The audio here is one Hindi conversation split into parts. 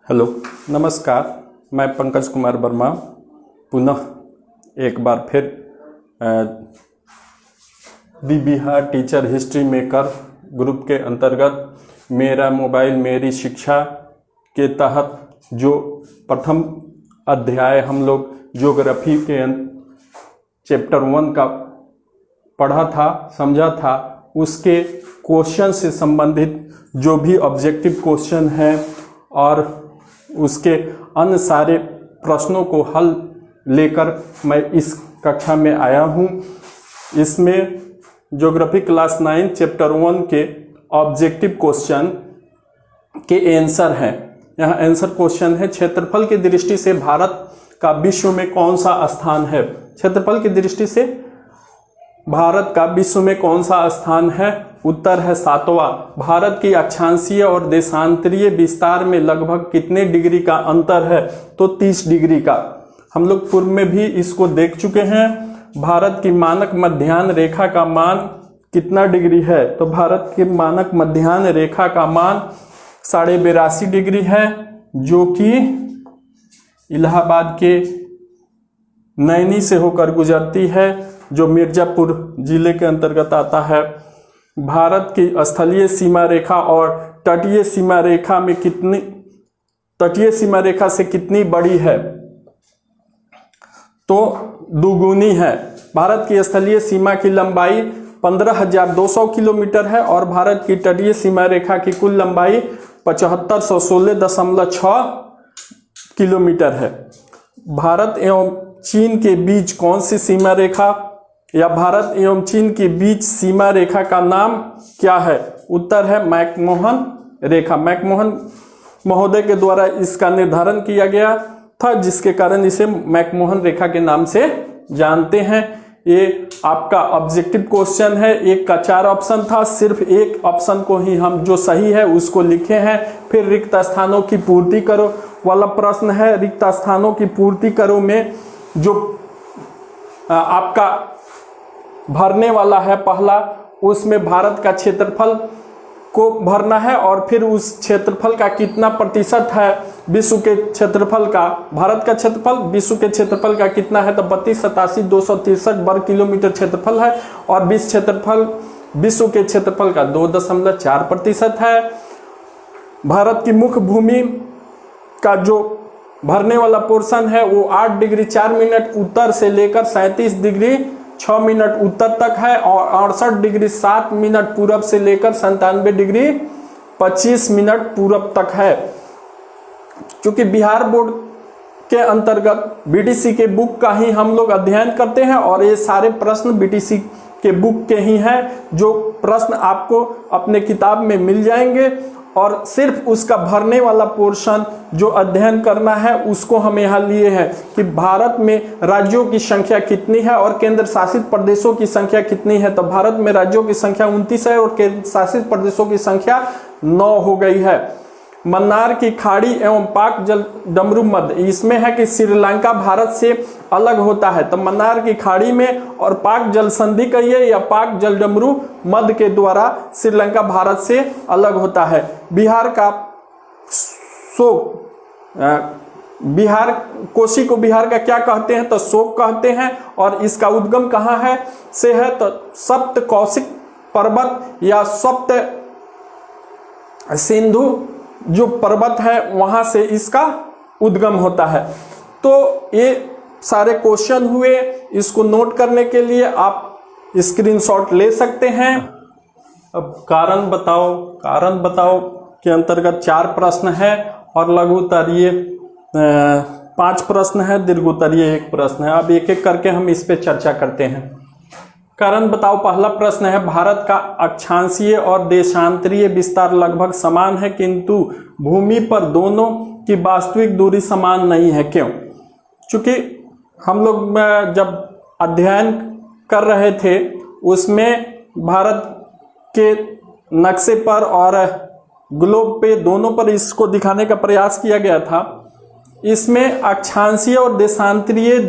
हेलो, नमस्कार। मैं पंकज कुमार वर्मा पुनः एक बार फिर the Bihar teacher history maker group के अंतर्गत मेरा मोबाइल मेरी शिक्षा के तहत जो प्रथम अध्याय हम लोग ज्योग्राफी के चैप्टर 1 का पढ़ा था, समझा था, उसके क्वेश्चन से संबंधित जो भी ऑब्जेक्टिव क्वेश्चन है और उसके अन्य सारे प्रश्नों को हल लेकर मैं इस कक्षा में आया हूँ। इसमें ज्योग्राफी क्लास 9 चैप्टर 1 के ऑब्जेक्टिव क्वेश्चन के आंसर हैं। यहाँ आंसर क्वेश्चन है, क्षेत्रफल की दृष्टि से भारत का विश्व में कौन सा स्थान है। क्षेत्रफल की दृष्टि से भारत का विश्व में कौन सा स्थान है। उत्तर है 7वां। भारत की अक्षांशीय और देशांतरीय विस्तार में लगभग कितने डिग्री का अंतर है, तो 30 डिग्री का। हम लोग पूर्व में भी इसको देख चुके हैं। भारत की मानक मध्याह्न रेखा का मान कितना डिग्री है, तो भारत की मानक मध्याह्न रेखा का मान 82.5 डिग्री है, जो कि इलाहाबाद के नैनी से होकर गुजरती है, जो मिर्जापुर जिले के अंतर्गत आता है। भारत की स्थलीय सीमा रेखा और तटीय सीमा रेखा में तटीय सीमा रेखा से कितनी बड़ी है, तो दुगुनी है। भारत की स्थलीय सीमा की लंबाई 15,200 किलोमीटर है और भारत की तटीय सीमा रेखा की कुल लंबाई 7516.6 किलोमीटर है। भारत एवं चीन के बीच कौन सी सीमा रेखा या भारत एवं चीन के बीच सीमा रेखा का नाम क्या है। उत्तर है मैकमोहन रेखा। मैकमोहन महोदय के द्वारा इसका निर्धारण किया गया था, जिसके कारण इसे मैकमोहन रेखा के नाम से जानते हैं। ये आपका ऑब्जेक्टिव क्वेश्चन है। एक का 4 ऑप्शन था, सिर्फ एक ऑप्शन को ही हम जो सही है उसको लिखे हैं। फिर रिक्त स्थानों की पूर्ति करो वाला प्रश्न है। रिक्त स्थानों की पूर्ति करो में जो आपका भरने वाला है पहला, उसमें भारत का क्षेत्रफल को भरना है और फिर उस क्षेत्रफल का कितना प्रतिशत है विश्व के क्षेत्रफल का। भारत का क्षेत्रफल विश्व के क्षेत्रफल का कितना है, तो 32,87,263 वर्ग किलोमीटर क्षेत्रफल है और विश्व के क्षेत्रफल का 2.4% है। भारत की मुख्य भूमि का जो भरने वाला पोर्शन है वो 8 डिग्री 4 मिनट उत्तर से लेकर 37 डिग्री 6 मिनट उत्तर तक है और 68 डिग्री 7 मिनट पूरब से लेकर 97 डिग्री 25 मिनट पूरब तक है। क्योंकि बिहार बोर्ड के अंतर्गत बीटीसी के बुक का ही हम लोग अध्ययन करते हैं और ये सारे प्रश्न बीटीसी के बुक के ही हैं, जो प्रश्न आपको अपने किताब में मिल जाएंगे और सिर्फ उसका भरने वाला पोर्शन जो अध्ययन करना है उसको हम यहाँ लिए हैं कि भारत में राज्यों की संख्या कितनी है और केंद्र शासित प्रदेशों की संख्या कितनी है। तो भारत में राज्यों की संख्या 29 है और केंद्र शासित प्रदेशों की संख्या 9 हो गई है। मन्नार की खाड़ी एवं पाक जल डमरू मध्य, इसमें है कि श्रीलंका भारत से अलग होता है, तो मन्नार की खाड़ी में और पाक जल संधि कहिए या पाक जल डमरू मध्य के द्वारा श्रीलंका भारत से अलग होता है। बिहार का बिहार कोसी को बिहार का क्या कहते हैं, तो शोक कहते हैं और इसका उद्गम कहाँ है से है, तो सप्त कौशिक पर्वत या सप्त सिंधु जो पर्वत है वहां से इसका उद्गम होता है। तो ये सारे क्वेश्चन हुए, इसको नोट करने के लिए आप स्क्रीनशॉट ले सकते हैं। अब कारण बताओ के अंतर्गत 4 प्रश्न है और लघु उत्तरीय 5 प्रश्न है, दीर्घ उत्तरीय 1 प्रश्न है। अब एक एक करके हम इस पे चर्चा करते हैं। कारण बताओ पहला प्रश्न है, भारत का अक्षांशीय और देशांतरीय विस्तार लगभग समान है, किंतु भूमि पर दोनों की वास्तविक दूरी समान नहीं है, क्यों? चूंकि हम लोग जब अध्ययन कर रहे थे उसमें भारत के नक्शे पर और ग्लोब पे दोनों पर इसको दिखाने का प्रयास किया गया था। इसमें अक्षांशीय और देशांतरीय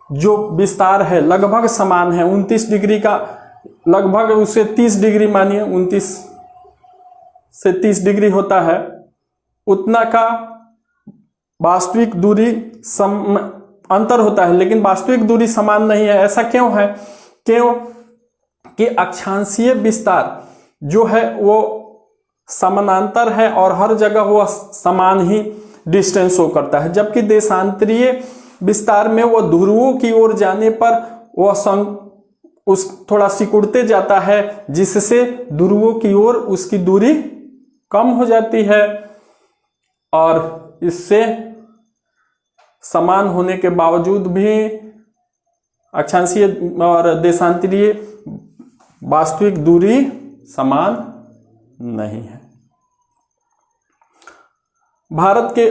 जो विस्तार है लगभग समान है। 29 डिग्री का लगभग उसे 30 डिग्री मानिए, 29 से 30 डिग्री होता है, उतना का वास्तविक दूरी अंतर होता है, लेकिन वास्तविक दूरी समान नहीं है। ऐसा क्यों है? क्यों कि अक्षांशीय विस्तार जो है वो समानांतर है और हर जगह वो समान ही डिस्टेंस शो करता है, जबकि देशांतरीय विस्तार में वो ध्रुवों की ओर जाने पर वो थोड़ा सिकुड़ते जाता है, जिससे ध्रुवों की ओर उसकी दूरी कम हो जाती है और इससे समान होने के बावजूद भी अक्षांशीय और देशांतरीय वास्तविक दूरी समान नहीं है। भारत के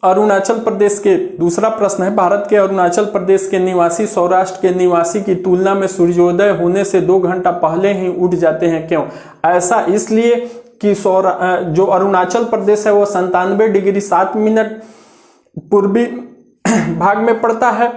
अरुणाचल प्रदेश के दूसरा प्रश्न है, भारत के अरुणाचल प्रदेश के निवासी सौराष्ट्र के निवासी की तुलना में सूर्योदय होने से 2 घंटा पहले ही उठ जाते हैं, क्यों? ऐसा इसलिए कि जो अरुणाचल प्रदेश है वो 97 डिग्री 7 मिनट पूर्वी भाग में पड़ता है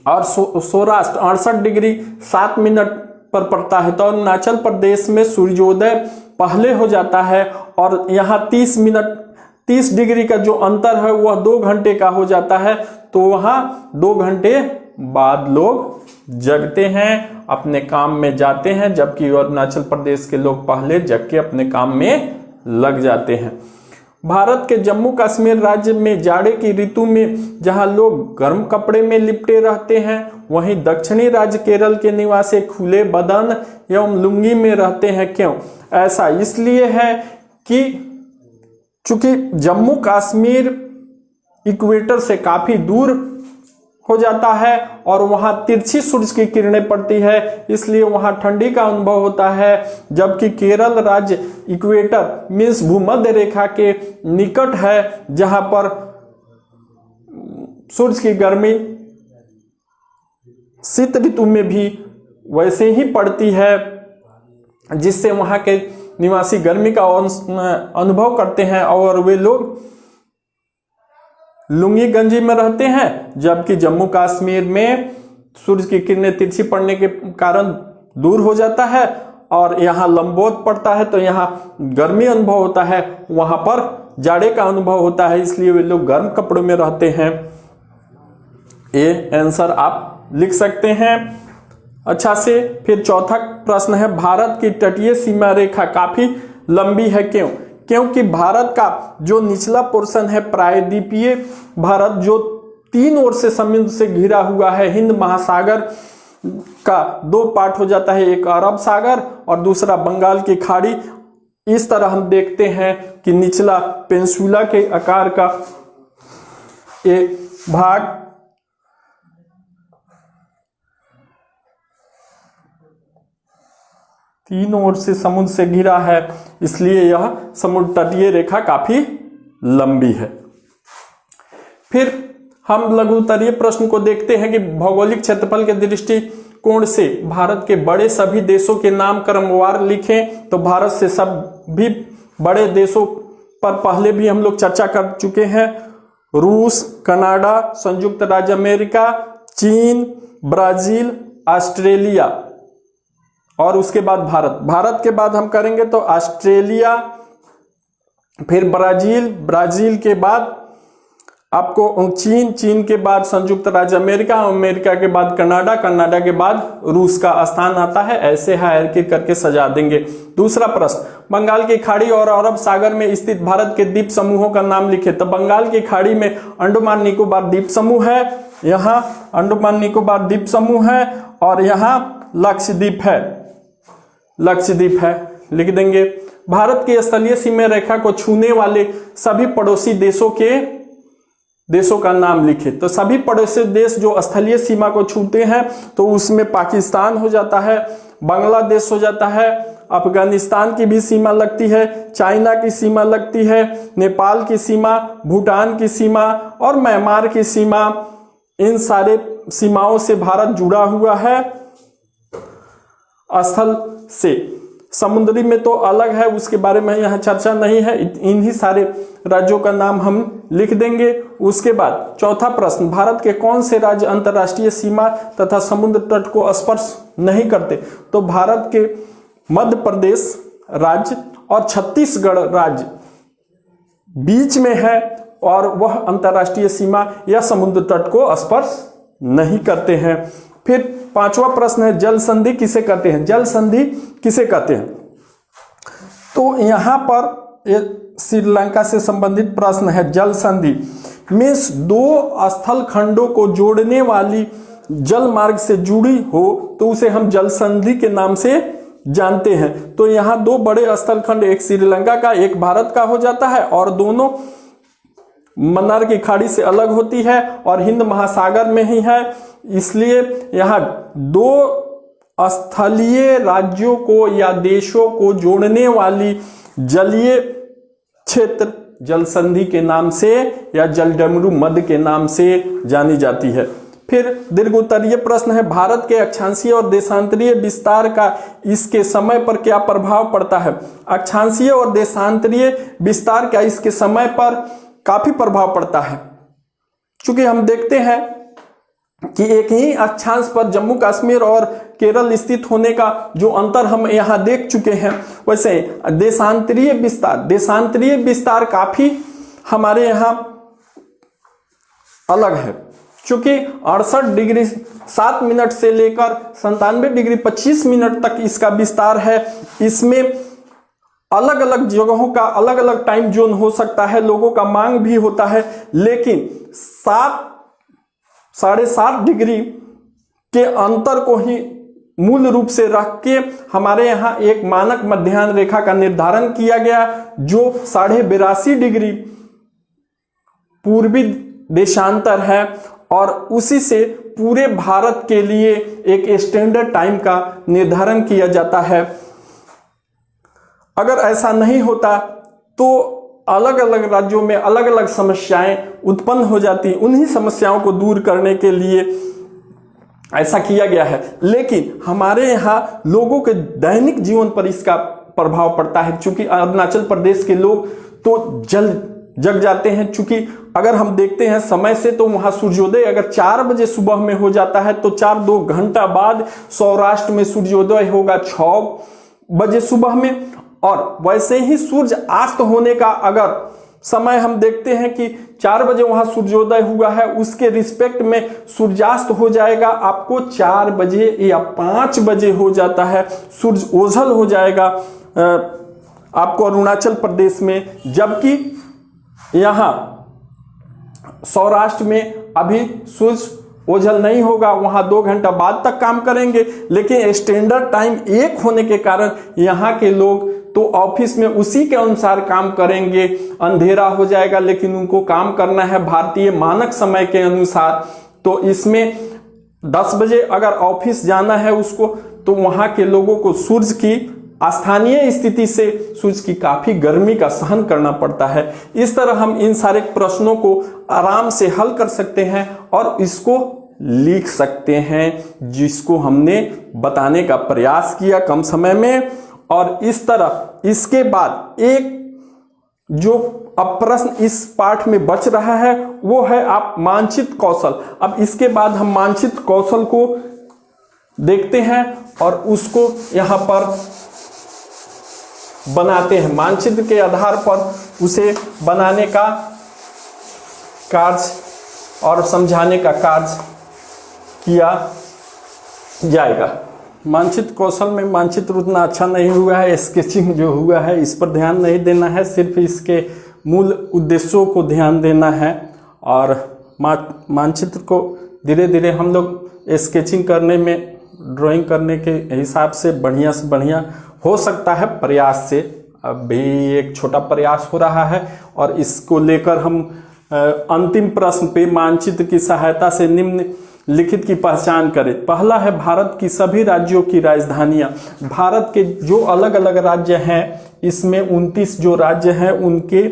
और सौराष्ट्र 68 डिग्री 7 मिनट पर पड़ता है। तो अरुणाचल प्रदेश में सूर्योदय पहले हो जाता है और यहाँ 30 डिग्री का जो अंतर है वह 2 घंटे का हो जाता है, तो वहाँ 2 घंटे बाद लोग जगते हैं, अपने काम में जाते हैं, जबकि अरुणाचल प्रदेश के लोग पहले जग के अपने काम में लग जाते हैं। भारत के जम्मू कश्मीर राज्य में जाड़े की ऋतु में जहां लोग गर्म कपड़े में लिपटे रहते हैं, वहीं दक्षिणी राज्य केरल के निवासी खुले बदन एवं लुंगी में रहते हैं, क्यों? ऐसा इसलिए है कि चूंकि जम्मू कश्मीर इक्वेटर से काफी दूर हो जाता है और वहां तिरछी सूरज की किरणें पड़ती है, इसलिए वहां ठंडी का अनुभव होता है, जबकि केरल राज्य इक्वेटर मीन्स भूमध्य रेखा के निकट है, जहां पर सूरज की गर्मी शीत ऋतु में भी वैसे ही पड़ती है, जिससे वहां के निवासी गर्मी का अनुभव करते हैं और वे लोग लुंगी गंजी में रहते हैं, जबकि जम्मू कश्मीर में सूरज की किरणें तिरछी पड़ने के कारण दूर हो जाता है और यहाँ लंबवत पड़ता है, तो यहाँ गर्मी अनुभव होता है, वहां पर जाड़े का अनुभव होता है, इसलिए वे लोग गर्म कपड़ों में रहते हैं। ये आंसर आप लिख सकते हैं अच्छा से। फिर चौथा प्रश्न है, भारत की तटीय सीमा रेखा काफी लंबी है, क्यों? क्योंकि भारत का जो निचला पोर्शन है प्रायद्वीपीय भारत, जो 3 ओर से समुद्र से घिरा हुआ है, हिंद महासागर का 2 पार्ट हो जाता है, एक अरब सागर और दूसरा बंगाल की खाड़ी। इस तरह हम देखते हैं कि निचला पेंसुला के आकार का एक भाग तीनों ओर से समुद्र से घिरा है, इसलिए यह समुद्र तटीय रेखा काफी लंबी है। फिर हम लघुत्तरीय प्रश्न को देखते हैं कि भौगोलिक क्षेत्रफल के दृष्टिकोण से भारत के बड़े सभी देशों के नाम क्रमवार लिखें। तो भारत से सभी बड़े देशों पर पहले भी हम लोग चर्चा कर चुके हैं, रूस, कनाडा, संयुक्त राज्य अमेरिका, चीन, ब्राजील, ऑस्ट्रेलिया और उसके बाद भारत के बाद हम करेंगे तो ऑस्ट्रेलिया, फिर ब्राजील के बाद आपको चीन के बाद संयुक्त राज्य अमेरिका के बाद कनाडा के बाद रूस का स्थान आता है। ऐसे हायरार्की करके सजा देंगे। दूसरा प्रश्न, बंगाल की खाड़ी और अरब सागर में स्थित भारत के द्वीप समूहों का नाम लिखे। तो बंगाल की खाड़ी में अंडमान निकोबार द्वीप समूह है, यहाँ अंडमान निकोबार द्वीप समूह है और यहाँ लक्षद्वीप है, लिख देंगे। भारत की स्थलीय सीमा रेखा को छूने वाले सभी पड़ोसी देशों का नाम लिखे। तो सभी पड़ोसी देश जो स्थलीय सीमा को छूते हैं तो उसमें पाकिस्तान हो जाता है, बांग्लादेश हो जाता है, अफगानिस्तान की भी सीमा लगती है, चाइना की सीमा लगती है, नेपाल की सीमा, भूटान की सीमा और म्यांमार की सीमा। इन सारे सीमाओं से भारत जुड़ा हुआ है स्थल से। समुद्री में तो अलग है, उसके बारे में यहाँ चर्चा नहीं है। इन्हीं सारे राज्यों का नाम हम लिख देंगे। उसके बाद चौथा प्रश्न, भारत के कौन से राज्य अंतर्राष्ट्रीय सीमा तथा समुद्र तट को स्पर्श नहीं करते। तो भारत के मध्य प्रदेश राज्य और छत्तीसगढ़ राज्य बीच में है और वह अंतर्राष्ट्रीय सीमा या समुद्र तट को स्पर्श नहीं करते हैं। फिर पांचवा प्रश्न है, जल संधि किसे कहते हैं? जल संधि किसे कहते हैं? तो यहां पर श्रीलंका से संबंधित प्रश्न है। जल संधि मीन्स दो स्थल खंडों को जोड़ने वाली जल मार्ग से जुड़ी हो तो उसे हम जल संधि के नाम से जानते हैं। तो यहाँ दो बड़े स्थल खंड, एक श्रीलंका का एक भारत का हो जाता है और दोनों मन्नार की खाड़ी से अलग होती है और हिंद महासागर में ही है। इसलिए यहाँ दो स्थलीय राज्यों को या देशों को जोड़ने वाली जलीय क्षेत्र जल संधि के नाम से या जलडमरू मध्य के नाम से जानी जाती है। फिर दीर्घ उत्तरीय प्रश्न है, भारत के अक्षांशीय और देशांतरीय विस्तार का इसके समय पर क्या प्रभाव पड़ता है? अक्षांशीय और देशांतरीय विस्तार का इसके समय पर काफी प्रभाव पड़ता है, क्योंकि हम देखते हैं कि एक ही अक्षांश पर जम्मू कश्मीर और केरल स्थित होने का जो अंतर हम यहाँ देख चुके हैं, वैसे देशांतरीय विस्तार काफी हमारे यहाँ अलग है, क्योंकि 68 डिग्री 7 मिनट से लेकर 97 डिग्री 25 मिनट तक इसका विस्तार है। इसमें अलग अलग जगहों का अलग अलग टाइम जोन हो सकता है, लोगों का मांग भी होता है, लेकिन 7-7.5 डिग्री के अंतर को ही मूल रूप से रख के हमारे यहाँ एक मानक मध्याह्न रेखा का निर्धारण किया गया, जो 82.5 डिग्री पूर्वी देशांतर है और उसी से पूरे भारत के लिए एक स्टैंडर्ड टाइम का निर्धारण किया जाता है। अगर ऐसा नहीं होता तो अलग अलग राज्यों में अलग अलग समस्याएं उत्पन्न हो जाती। उन्हीं समस्याओं को दूर करने के लिए ऐसा किया गया है, लेकिन हमारे यहाँ लोगों के दैनिक जीवन पर इसका प्रभाव पड़ता है, क्योंकि अरुणाचल प्रदेश के लोग तो जग जाते हैं। चूंकि अगर हम देखते हैं समय से तो वहां सूर्योदय अगर 4 बजे सुबह में हो जाता है तो 4-2 घंटा बाद सौराष्ट्र में सूर्योदय होगा 6 बजे सुबह में, और वैसे ही सूर्य अस्त होने का अगर समय हम देखते हैं कि 4 बजे वहां सूर्योदय हुआ है, उसके रिस्पेक्ट में सूर्यास्त हो जाएगा आपको 4 बजे या 5 बजे हो जाता है, सूर्य ओझल हो जाएगा आपको अरुणाचल प्रदेश में। जबकि यहाँ सौराष्ट्र में अभी सूर्य ओझल नहीं होगा, वहां 2 घंटा बाद तक काम करेंगे, लेकिन स्टैंडर्ड टाइम 1 होने के कारण यहाँ के लोग तो ऑफिस में उसी के अनुसार काम करेंगे। अंधेरा हो जाएगा लेकिन उनको काम करना है भारतीय मानक समय के अनुसार। तो इसमें 10 बजे अगर ऑफिस जाना है उसको, तो वहां के लोगों को सूर्य की स्थानीय स्थिति से सूर्य की काफी गर्मी का सहन करना पड़ता है। इस तरह हम इन सारे प्रश्नों को आराम से हल कर सकते हैं और इसको लिख सकते हैं, जिसको हमने बताने का प्रयास किया कम समय में। और इस तरह इसके बाद एक जो अब प्रश्न इस पाठ में बच रहा है वो है आप मानचित्र कौशल। अब इसके बाद हम मानचित्र कौशल को देखते हैं और उसको यहां पर बनाते हैं। मानचित्र के आधार पर उसे बनाने का कार्य और समझाने का कार्य किया जाएगा। मानचित्र कौशल में मानचित्र उतना अच्छा नहीं हुआ है, स्केचिंग जो हुआ है इस पर ध्यान नहीं देना है, सिर्फ इसके मूल उद्देश्यों को ध्यान देना है। और मानचित्र को धीरे धीरे हम लोग स्केचिंग करने में, ड्राइंग करने के हिसाब से बढ़िया हो सकता है प्रयास से। अभी एक छोटा प्रयास हो रहा है और इसको लेकर हम अंतिम प्रश्न पे मानचित्र की सहायता से निम्नलिखित की पहचान करें। पहला है भारत की सभी राज्यों की राजधानियां। भारत के जो अलग अलग राज्य हैं इसमें 29 जो राज्य हैं उनके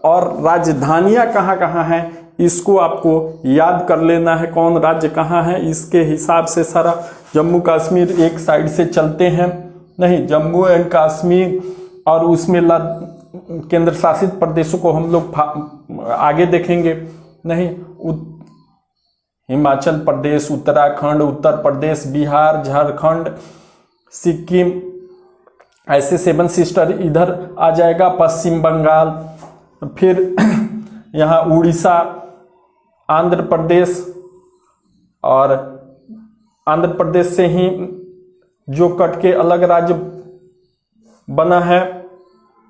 और राजधानियां कहाँ कहाँ हैं इसको आपको याद कर लेना है, कौन राज्य कहाँ है। इसके हिसाब से सारा जम्मू कश्मीर एक साइड से चलते हैं, नहीं जम्मू एंड कश्मीर और उसमें केंद्र शासित प्रदेशों को हम लोग आगे देखेंगे। नहीं हिमाचल प्रदेश, उत्तराखंड, उत्तर प्रदेश, बिहार, झारखंड, सिक्किम, ऐसे 7 सिस्टर इधर आ जाएगा, पश्चिम बंगाल। फिर यहाँ उड़ीसा, आंध्र प्रदेश, और आंध्र प्रदेश से ही जो कट के अलग राज्य बना है,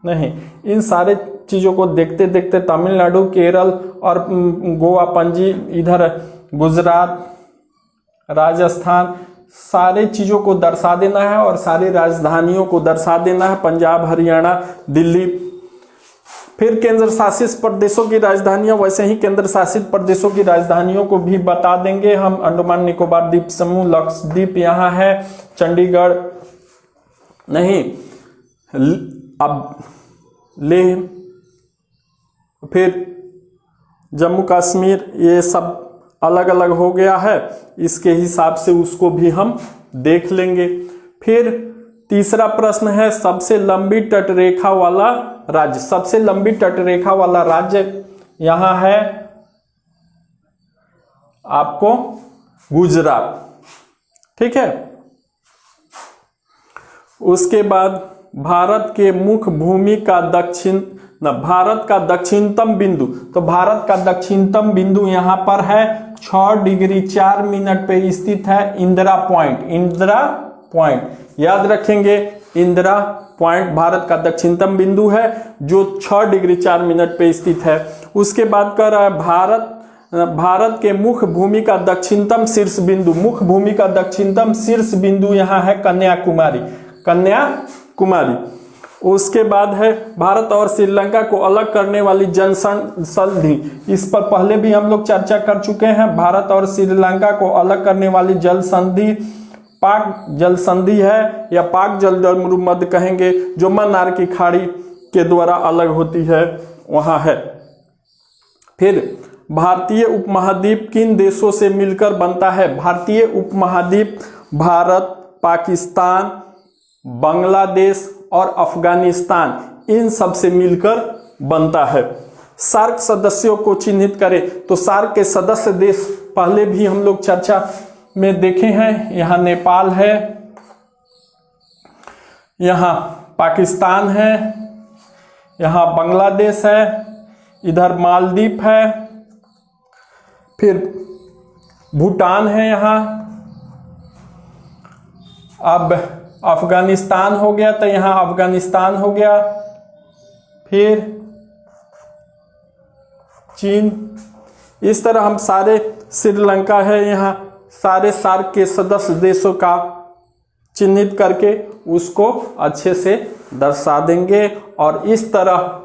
नहीं, इन सारे चीज़ों को देखते देखते तमिलनाडु, केरल और गोवा, पणजी, इधर गुजरात, राजस्थान, सारे चीज़ों को दर्शा देना है और सारी राजधानियों को दर्शा देना है, पंजाब, हरियाणा, दिल्ली। फिर केंद्र शासित प्रदेशों की राजधानियां, वैसे ही केंद्र शासित प्रदेशों की राजधानियों को भी बता देंगे हम। अंडमान निकोबार द्वीप समूह, लक्षद्वीप यहाँ है, चंडीगढ़ नहीं, अब लेह, फिर जम्मू कश्मीर, ये सब अलग अलग हो गया है, इसके हिसाब से उसको भी हम देख लेंगे। फिर तीसरा प्रश्न है सबसे लंबी तटरेखा वाला राज्य। सबसे लंबी तटरेखा वाला राज्य यहां है आपको गुजरात, ठीक है। उसके बाद भारत के मुख्य भूमि का भारत का दक्षिणतम बिंदु, तो भारत का दक्षिणतम बिंदु यहां पर है 6 डिग्री 4 मिनट पे स्थित है, इंदिरा पॉइंट। इंदिरा पॉइंट याद रखेंगे, इंदिरा पॉइंट भारत का दक्षिणतम बिंदु है जो 6 डिग्री 4 मिनट पे स्थित है। उसके बाद कर रहा है भारत के मुख्य भूमि का दक्षिणतम शीर्ष बिंदु। मुख्य भूमि का दक्षिणतम शीर्ष बिंदु यहां है कन्याकुमारी, कन्याकुमारी। उसके बाद है भारत और श्रीलंका को अलग करने वाली जल संधि। इस पर पहले भी हम लोग चर्चा कर चुके हैं। भारत और श्रीलंका को अलग करने वाली जल संधि पाक जल संधि है, या पाक जल मरुमध्य कहेंगे, जो मन्नार की खाड़ी के द्वारा अलग होती है, वहां है। फिर भारतीय उपमहाद्वीप किन देशों से मिलकर बनता है? भारतीय उपमहाद्वीप भारत, पाकिस्तान, बांग्लादेश और अफगानिस्तान, इन सब से मिलकर बनता है। सार्क सदस्यों को चिन्हित करें, तो सार्क के सदस्य देश पहले भी हम लोग चर्चा में देखे हैं। यहाँ नेपाल है, यहाँ पाकिस्तान है, यहाँ बांग्लादेश है, इधर मालदीव है, फिर भूटान है यहाँ। अब अफगानिस्तान हो गया, तो यहाँ अफगानिस्तान हो गया, फिर चीन। इस तरह हम सारे, श्रीलंका है यहाँ, सारे सार्क के सदस्य देशों का चिन्हित करके उसको अच्छे से दर्शा देंगे। और इस तरह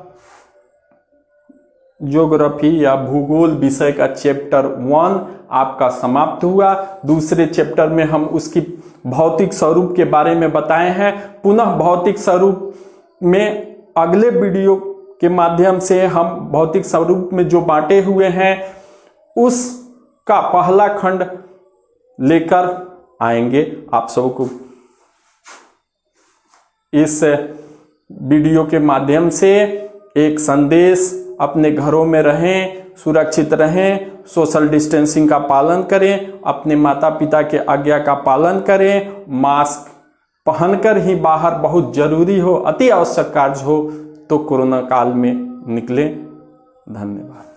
ज्योग्राफी या भूगोल विषय का चैप्टर 1 आपका समाप्त हुआ। दूसरे चैप्टर में हम उसकी भौतिक स्वरूप के बारे में बताए हैं। पुनः भौतिक स्वरूप में अगले वीडियो के माध्यम से हम भौतिक स्वरूप में जो बांटे हुए हैं उसका पहला खंड लेकर आएंगे आप सबको। इस वीडियो के माध्यम से एक संदेश, अपने घरों में रहें, सुरक्षित रहें, सोशल डिस्टेंसिंग का पालन करें, अपने माता पिता के आज्ञा का पालन करें, मास्क पहनकर ही बाहर बहुत जरूरी हो, अति आवश्यक कार्य हो तो कोरोना काल में निकलें। धन्यवाद।